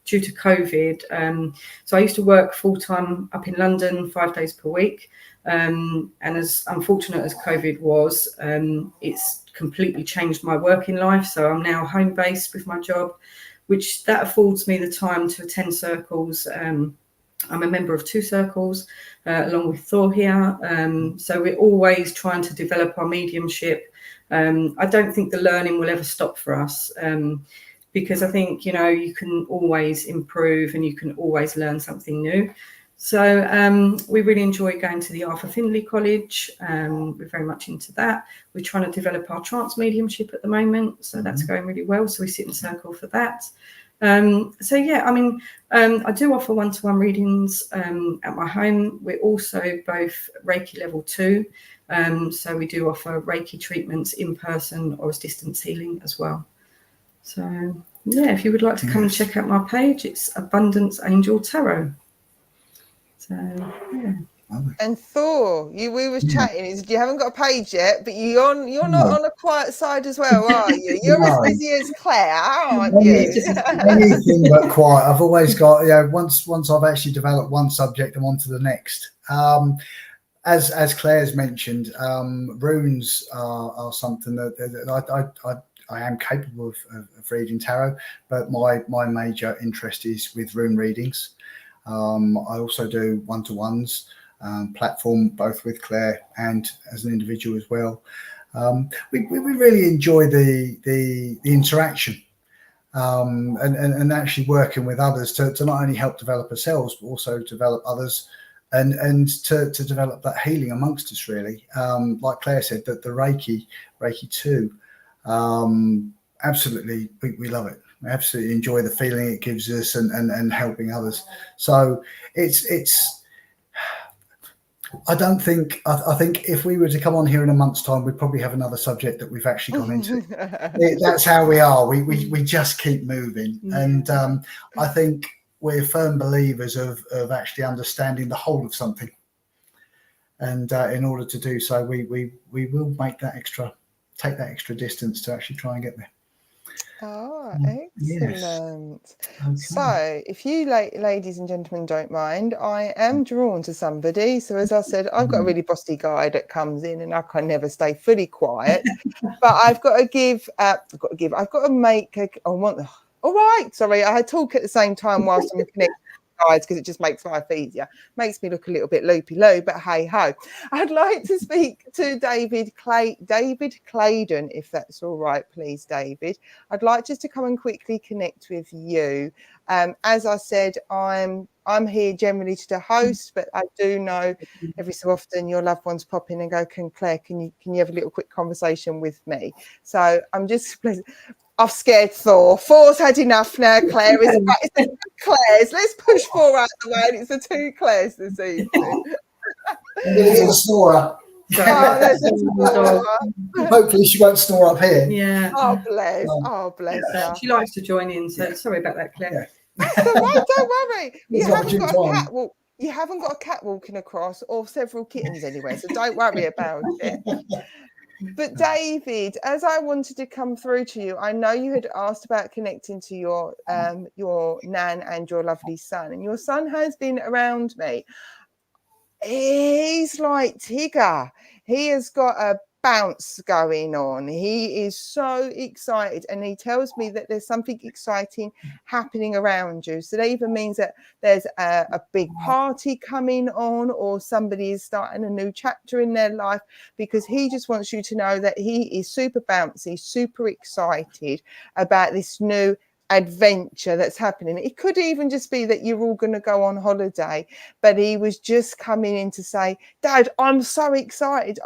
due to COVID, so I used to work full-time up in London 5 days per week. And as unfortunate as COVID was, it's completely changed my working life. So I'm now home-based with my job, which that affords me the time to attend circles. I'm a member of 2 circles, along with Thor here. So we're always trying to develop our mediumship. I don't think the learning will ever stop for us, because I think, you can always improve and you can always learn something new. So we really enjoy going to the Arthur Findlay College. We're very much into that. We're trying to develop our trance mediumship at the moment. So that's going really well. So we sit in circle for that. I do offer one-to-one readings at my home. We're also both Reiki level 2. So we do offer Reiki treatments in person or as distance healing as well. So yeah, if you would like to come and check out my page, it's Abundance Angel Tarot. So yeah. And Thor, we was chatting. You haven't got a page yet, but you're not on a quiet side as well, are you? You're as busy as Claire, aren't you? Anything but quiet. I've always got, once I've actually developed one subject, I'm on to the next. As Claire's mentioned, runes are something that I am capable of reading tarot, but my major interest is with rune readings. I also do one-to-ones platform, both with Claire and as an individual as well. We really enjoy the interaction and actually working with others to not only help develop ourselves, but also develop others and to develop that healing amongst us, really. Like Claire said, that the Reiki 2, absolutely, we love it. We absolutely enjoy the feeling it gives us and helping others. So it's I think if we were to come on here in a month's time, we'd probably have another subject that we've actually gone into. That's how we are. We just keep moving. And I think we're firm believers of actually understanding the whole of something. And in order to do so, we will take that extra distance to actually try and get there. Oh, excellent. Yes. Okay. So if you ladies and gentlemen don't mind, I am drawn to somebody. So as I said, I've got a really bossy guy that comes in and I can never stay fully quiet, but I've got to make all right, sorry, I talk at the same time whilst I'm connecting guys because it just makes life easier, makes me look a little bit loopy-loo, but hey ho. I'd like to speak to David Claydon, if that's all right, please, David. I'd like just to come and quickly connect with you. As I said, I'm here generally to host, but I do know every so often your loved ones pop in and go, Claire, can you have a little quick conversation with me? So I'm just I've scared Thor. Thor's had enough now. Claire is Claire's. Let's push Thor out the way. And it's the two Claires this evening. There's a snorer. Hopefully she won't snore up here. Yeah. Oh bless her. She likes to join in, so sorry about that, Claire. Yeah. That's all right, don't worry. You haven't got a cat walking across or several kittens anywhere, so don't worry about it. But David, as I wanted to come through to you, I know you had asked about connecting to your nan and your lovely son, and your son has been around me. He's like Tigger. He has got a bounce going on. He is so excited, and he tells me that there's something exciting happening around you. So that even means that there's a big party coming on, or somebody is starting a new chapter in their life, because he just wants you to know that he is super bouncy, super excited about this new adventure that's happening. It could even just be that you're all going to go on holiday, but he was just coming in to say, Dad, I'm so excited,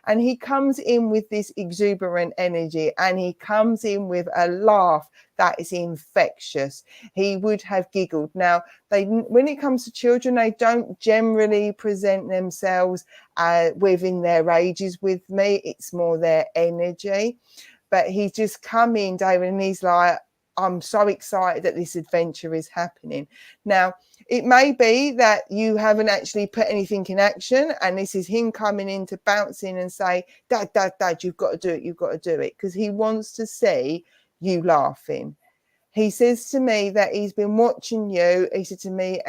and he comes in with this exuberant energy, and he comes in with a laugh that is infectious. He would have giggled. Now, when it comes to children, they don't generally present themselves within their ages with me. It's more their energy. But he's just come in, David, and he's like, I'm so excited that this adventure is happening. Now, it may be that you haven't actually put anything in action, and this is him coming in to bounce in and say, Dad, you've got to do it, because he wants to see you laughing. He says to me that he's been watching you. He said to me,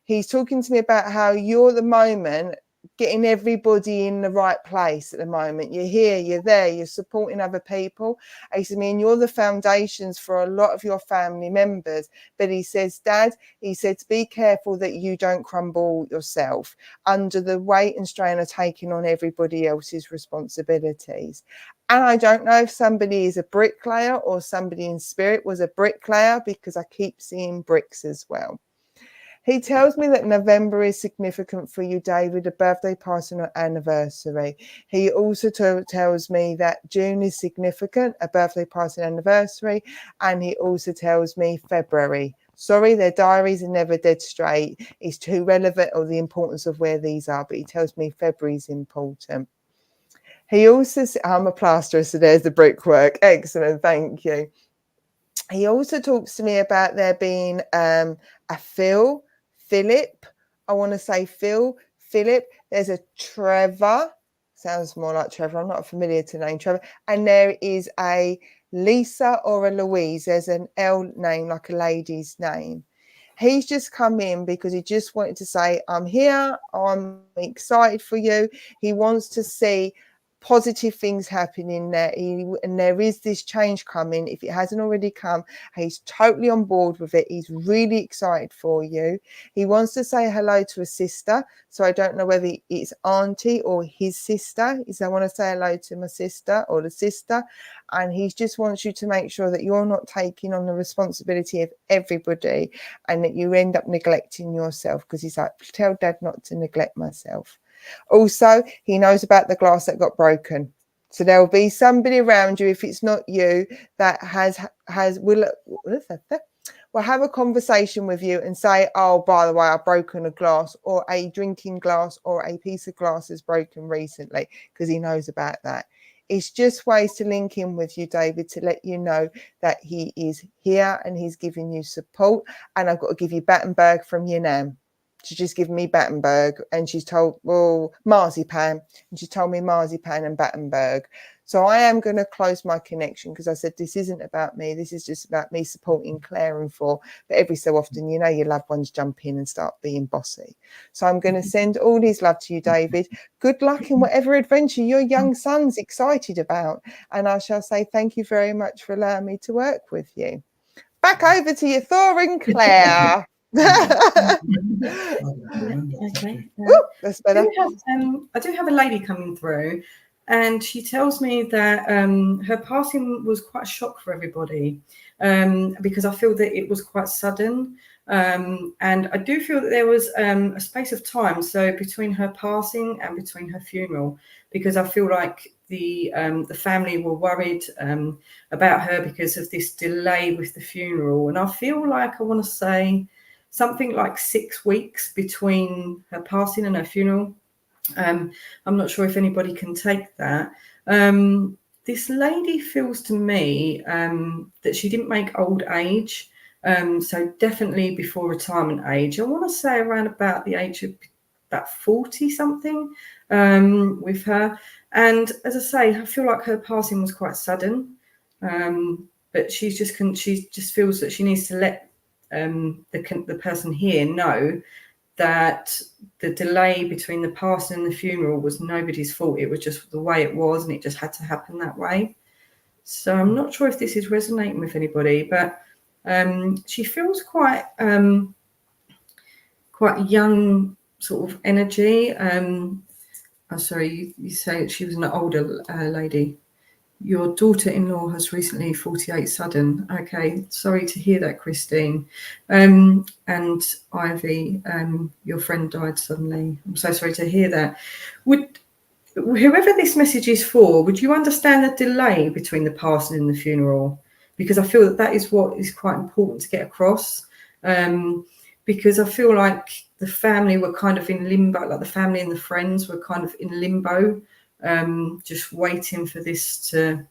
he's talking to me about how you're the moment getting everybody in the right place at the moment. You're here, you're there, you're supporting other people. He said, and you're the foundations for a lot of your family members. But he says, Dad, he said, be careful that you don't crumble yourself under the weight and strain of taking on everybody else's responsibilities. And I don't know if somebody is a bricklayer or somebody in spirit was a bricklayer, because I keep seeing bricks as well. He tells me that November is significant for you, David, a birthday party or anniversary. He also tells me that June is significant, a birthday party and anniversary. And he also tells me February. Sorry, their diaries are never dead straight. It's too relevant, or the importance of where these are. But he tells me February is important. He also says, I'm a plasterer, so there's the brickwork. Excellent, thank you. He also talks to me about there being a Philip I want to say Phil, Philip. There's a Trevor. Sounds more like Trevor. I'm not familiar to name Trevor. And there is a Lisa or a Louise. There's an L name, like a lady's name. He's just come in because he just wanted to say, I'm here. I'm excited for you. He wants to see positive things happening there, and there is this change coming. If it hasn't already come, he's totally on board with it. He's really excited for you. He wants to say hello to a sister, so I don't know whether it's auntie or his sister. He said, I want to say hello to my sister or the sister, and he just wants you to make sure that you're not taking on the responsibility of everybody and that you end up neglecting yourself, because he's like, tell dad not to neglect myself. Also, he knows about the glass that got broken. So there will be somebody around you, if it's not you, that will have a conversation with you and say, oh, by the way, I've broken a glass, or a drinking glass or a piece of glass has broken recently, because he knows about that. It's just ways to link in with you, David, to let you know that he is here and he's giving you support. And I've got to give you Battenberg from your nan. She's just given me Battenberg, and she's told, well, marzipan, and she told me marzipan and Battenberg. So I am going to close my connection, because I said, this isn't about me. This is just about me supporting Claire and Thor. But every so often, you know, your loved ones jump in and start being bossy. So I'm going to send all these love to you, David. Good luck in whatever adventure your young son's excited about. And I shall say thank you very much for allowing me to work with you. Back over to you, Thor and Claire. Okay. Ooh, that's better. I do have a lady coming through, and she tells me that her passing was quite a shock for everybody, because I feel that it was quite sudden, and I do feel that there was a space of time, so between her passing and between her funeral, because I feel like the family were worried about her because of this delay with the funeral, and I feel like I want to say something like 6 weeks between her passing and her funeral. I'm not sure if anybody can take that. This lady feels to me that she didn't make old age, so definitely before retirement age. I want to say around about the age of about 40 something with her. And as I say, I feel like her passing was quite sudden, but she just feels that she needs to let the person here know that the delay between the passing and the funeral was nobody's fault. It was just the way it was, and it just had to happen that way. So I'm not sure if this is resonating with anybody, but she feels quite young sort of energy. Sorry, you say she was an older lady. Your daughter-in-law has recently 48 sudden. Okay, sorry to hear that, Christine. And Ivy, your friend died suddenly. I'm so sorry to hear that. Whoever this message is for, would you understand the delay between the passing and the funeral? Because I feel that is what is quite important to get across. Because I feel like the family were kind of in limbo, like the family and the friends were kind of in limbo, just waiting for this to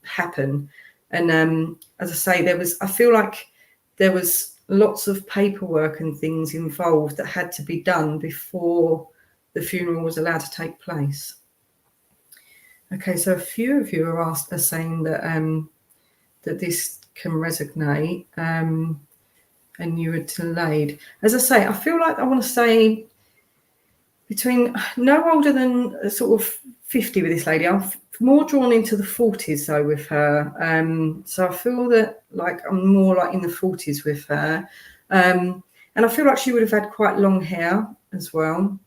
happen. And as I say, I feel like there was lots of paperwork and things involved that had to be done before the funeral was allowed to take place. Okay, so a few of you are saying that that this can resonate, and you were delayed. As I say, I feel like I want to say between no older than sort of 50 with this lady. I'm more drawn into the 40s though with her. So I feel that like I'm more like in the 40s with her. And I feel like she would have had quite long hair as well,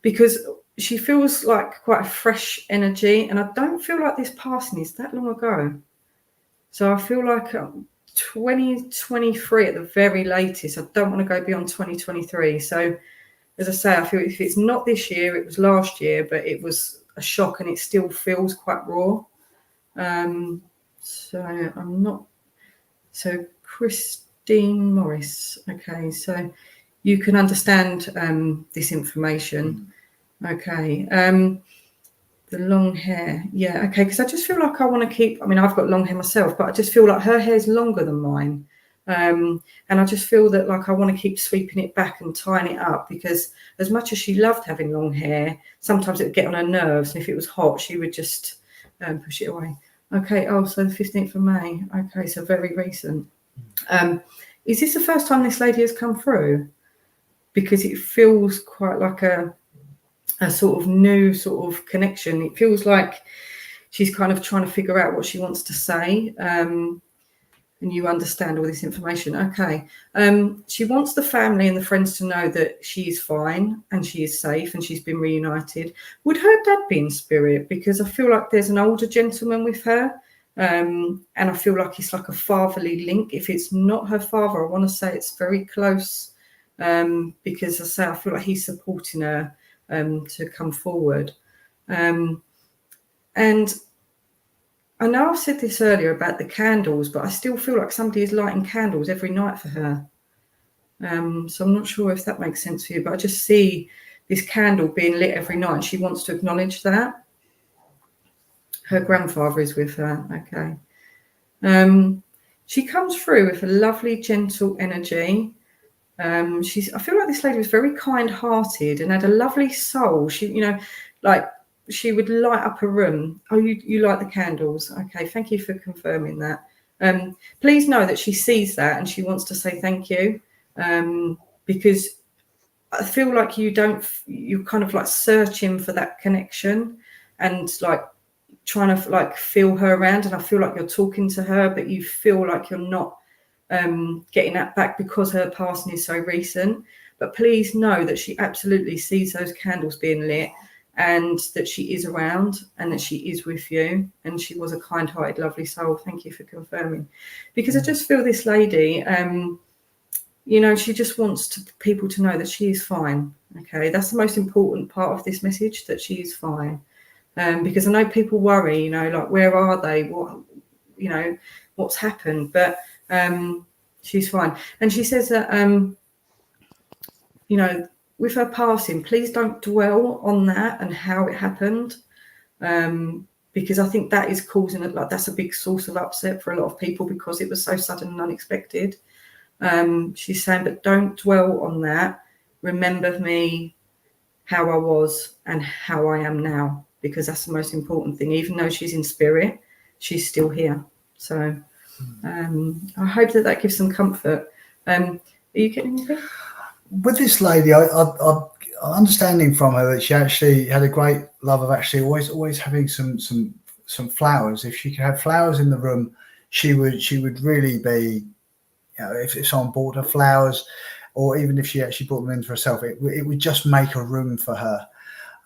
because she feels like quite a fresh energy. And I don't feel like this passing is that long ago. So I feel like 2023 at the very latest. I don't want to go beyond 2023. So as I say, I feel if it's not this year, it was last year, but it was a shock and it still feels quite raw. So I'm not. So Christine Morris. Okay, so you can understand this information. Okay. The long hair. Yeah, okay, because I just feel like I want to keep, I mean, I've got long hair myself, but I just feel like her hair's longer than mine. And I just feel that like I want to keep sweeping it back and tying it up, because as much as she loved having long hair, sometimes it would get on her nerves, and if it was hot she would just push it away. Okay, so the 15th of May. Okay, so very recent. Is this the first time this lady has come through? Because it feels quite like a sort of new sort of connection. It feels like she's kind of trying to figure out what she wants to say. And you understand all this information. Okay. She wants the family and the friends to know that she is fine and she is safe and she's been reunited. Would her dad be in spirit? Because I feel like there's an older gentleman with her. And I feel like it's like a fatherly link. If it's not her father, I want to say it's very close. Because I feel like he's supporting her to come forward. And I know I've said this earlier about the candles, but I still feel like somebody is lighting candles every night for her. So I'm not sure if that makes sense for you, but I just see this candle being lit every night, and she wants to acknowledge that. Her grandfather is with her. Okay. She comes through with a lovely, gentle energy. I feel like this lady was very kind-hearted and had a lovely soul. She, like she would light up a room. Oh, you like the candles? Okay, thank you for confirming that. Please know that she sees that and she wants to say thank you, because I feel like you're kind of like searching for that connection and like trying to like feel her around, and I feel like you're talking to her, but you feel like you're not getting that back because her passing is so recent. But please know that she absolutely sees those candles being lit, and that she is around and that she is with you, and she was a kind-hearted, lovely soul. Thank you for confirming, because I just feel this lady, she just wants people to know that she is fine. Okay, that's the most important part of this message, that she is fine. Because I know people worry, like where are they? What, what's happened? But she's fine. And she says that, with her passing, please don't dwell on that and how it happened, because I think that is causing that's a big source of upset for a lot of people, because it was so sudden and unexpected. She's saying, but don't dwell on that. Remember me, how I was and how I am now, because that's the most important thing. Even though she's in spirit, she's still here. So I hope that gives some comfort. Are you getting anything? With this lady, I understanding from her that she actually had a great love of actually always having some flowers. If she could have flowers in the room, she would really be, if someone bought her flowers, or even if she actually brought them in for herself, it would just make a room for her.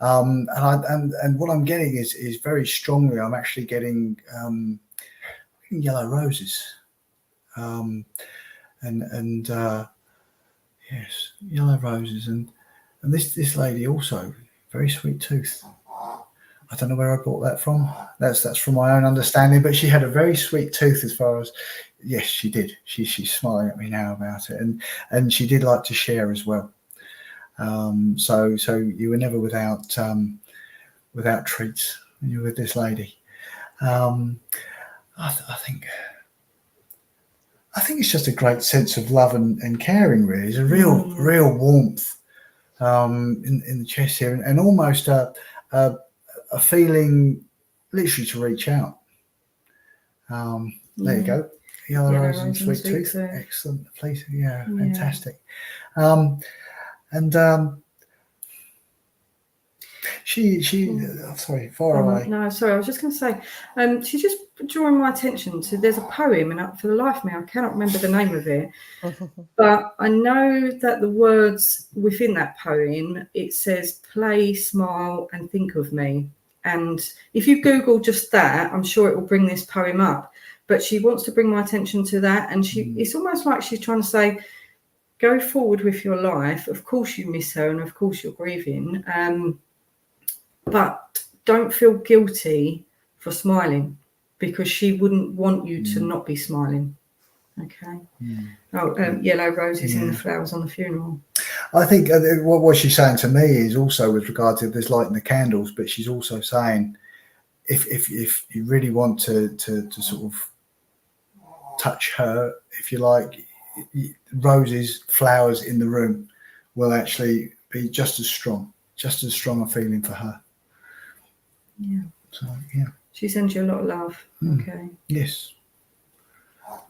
And what I'm getting is very strongly, I'm actually getting yellow roses, yes, yellow roses, and this lady also very sweet tooth. I don't know where I brought that from. That's from my own understanding, but she had a very sweet tooth. As far as, yes, she did. She's smiling at me now about it, and she did like to share as well. So you were never without treats when you were with this lady. I think it's just a great sense of love and caring. Really, there's a real warmth in the chest here, and almost a feeling literally to reach out. There you go. Yellow rose and sweet tooth. Excellent. Please, fantastic. She sorry, far away. No, sorry, I was just going to say, she's just drawing my attention to, there's a poem, and for the life of me, I cannot remember the name of it, but I know that the words within that poem, it says, play, smile, and think of me. And if you Google just that, I'm sure it will bring this poem up. But she wants to bring my attention to that, and it's almost like she's trying to say, go forward with your life. Of course you miss her, and of course you're grieving, but don't feel guilty for smiling, because she wouldn't want you to not be smiling. Okay. Yellow roses in the flowers on the funeral. I think what she's saying to me is also with regard to this lighting the candles, but she's also saying, if you really want to sort of touch her, if you like, roses, flowers in the room will actually be just as strong a feeling for her. Yeah. So yeah. She sends you a lot of love. Okay. Yes.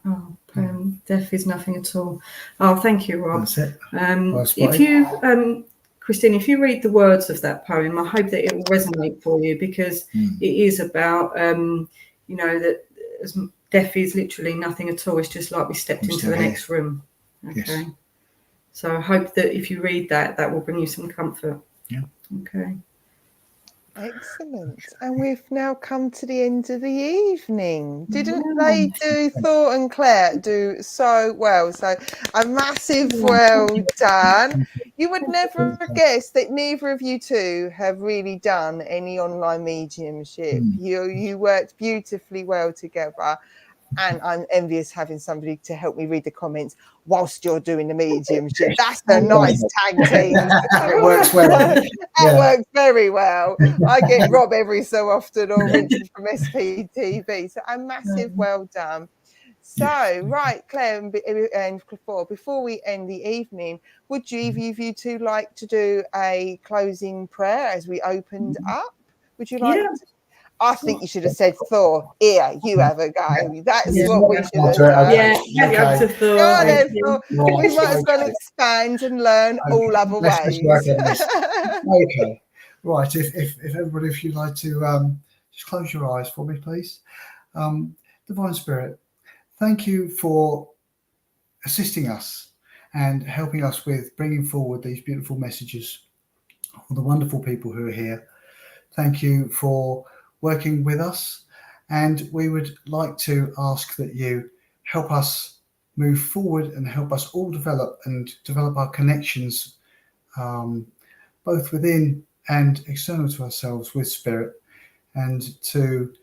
Oh, death is nothing at all. Oh, thank you, Rob. That's it. If you, Christine, if you read the words of that poem, I hope that it will resonate for you, because it is about, that death is literally nothing at all. It's just like we stepped into the next room. Okay. Yes. So I hope that if you read that, that will bring you some comfort. Yeah. Okay. Excellent. And we've now come to the end of the evening. Didn't they do, Thor and Claire do so well? So a massive well done. You would never guess that neither of you two have really done any online mediumship. You worked beautifully well together. And I'm envious having somebody to help me read the comments whilst you're doing the mediumship. That's a nice tag team. It works well. That works very well. I get Rob every so often, or Richard from SPTV. So a massive well done. So, right, Claire and Thor, before we end the evening, would you either of you two like to do a closing prayer as we opened up? Would you like to? I think you should have said, Thor, here, you have a go. That's what we should have done. Yeah, to Thor. Go on then, Thor. We might as well expand and learn all other ways. Okay. Right. If everybody, if you'd like to just close your eyes for me, please. Divine Spirit, thank you for assisting us and helping us with bringing forward these beautiful messages for the wonderful people who are here. Thank you for working with us, and we would like to ask that you help us move forward and help us all develop our connections, both within and external to ourselves with Spirit, and to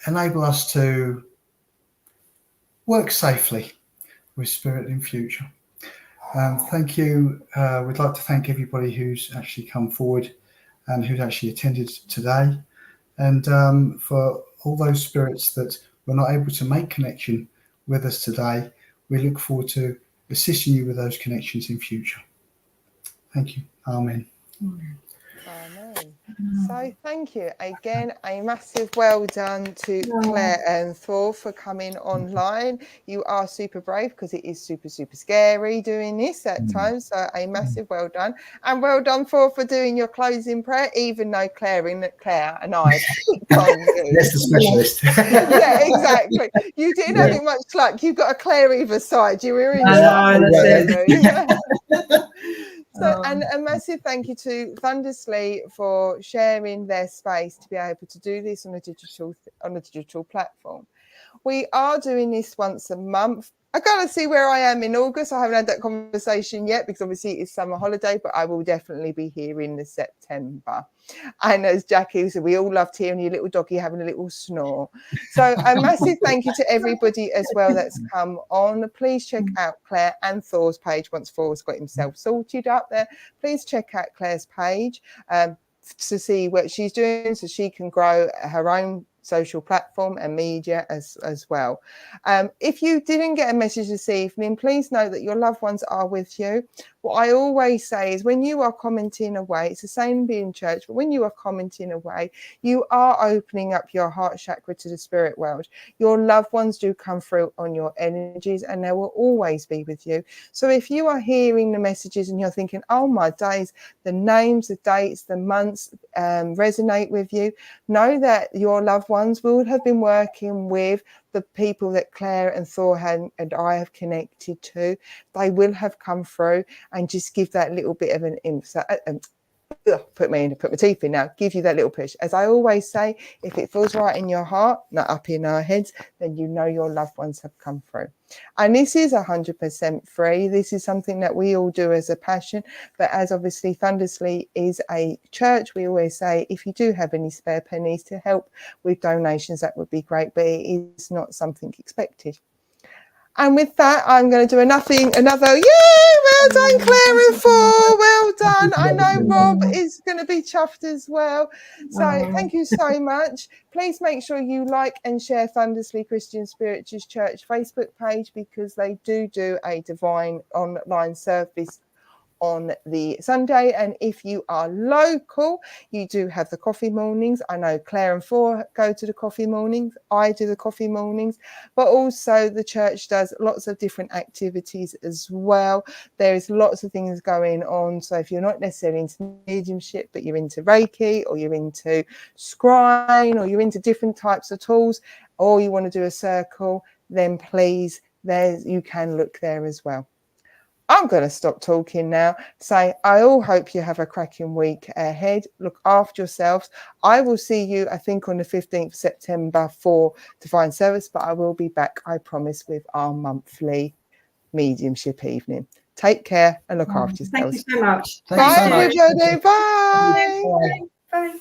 enable us to work safely with Spirit in future. Thank you. We'd like to thank everybody who's actually come forward and who's actually attended today, and for all those spirits that were not able to make connection with us today, we look forward to assisting you with those connections in future. Thank you. Amen. Amen. So thank you again. A massive well done to Claire and Thor for coming online. You are super brave, because it is super scary doing this at times. So a massive well done, and well done for doing your closing prayer, even though Claire and I picked on you. That's the specialist. Yeah, exactly. You didn't have it much luck. You've got a Claire either side. You were in. So, and a massive thank you to Thundersley for sharing their space to be able to do this on a digital platform. We are doing this once a month. I gotta see where I am in August. I haven't had that conversation yet, because obviously it's summer holiday, but I will definitely be here in the September. And as Jackie said, we all loved hearing your little doggy having a little snore. So a massive thank you to everybody as well that's come on. Please check out Claire and Thor's page once Thor's got himself sorted up there. Please check out Claire's page to see what she's doing, so she can grow her own social platform and media as well. If you didn't get a message this evening, please know that your loved ones are with you. What I always say is, when you are commenting away, it's the same being church, but when you are commenting away, you are opening up your heart chakra to the spirit world. Your loved ones do come through on your energies, and they will always be with you. So if you are hearing the messages and you're thinking, oh my days, the names, the dates, the months resonate with you, know that your loved ones will have been working with the people that Claire and Thor and I have connected to. They will have come through, and just give that little bit of an put my teeth in now, give you that little push. As I always say, if it feels right in your heart, not up in our heads, then you know your loved ones have come through. And this is 100% free. This is something that we all do as a passion, but as obviously Thundersley is a church, we always say, if you do have any spare pennies to help with donations, that would be great, but it is not something expected. And with that, I'm going to do another, yay, well done, Claire and Thor, well done. I know Rob is going to be chuffed as well. So thank you so much. Please make sure you like and share Thundersley Christian Spiritualist Church Facebook page, because they do a divine online service on the Sunday. And if you are local, you do have the coffee mornings. I know Claire and Thor go to the coffee mornings. I do the coffee mornings, but also the church does lots of different activities as well. There is lots of things going on. So if you're not necessarily into mediumship, but you're into Reiki, or you're into scrying, or you're into different types of tools, or you want to do a circle, then please, you can look there as well. I'm going to stop talking now. Say, I all hope you have a cracking week ahead. Look after yourselves. I will see you, I think, on the 15th of September for Divine Service, but I will be back, I promise, with our monthly mediumship evening. Take care and look after yourselves. Thank you so much. Bye, everybody. Bye. Bye.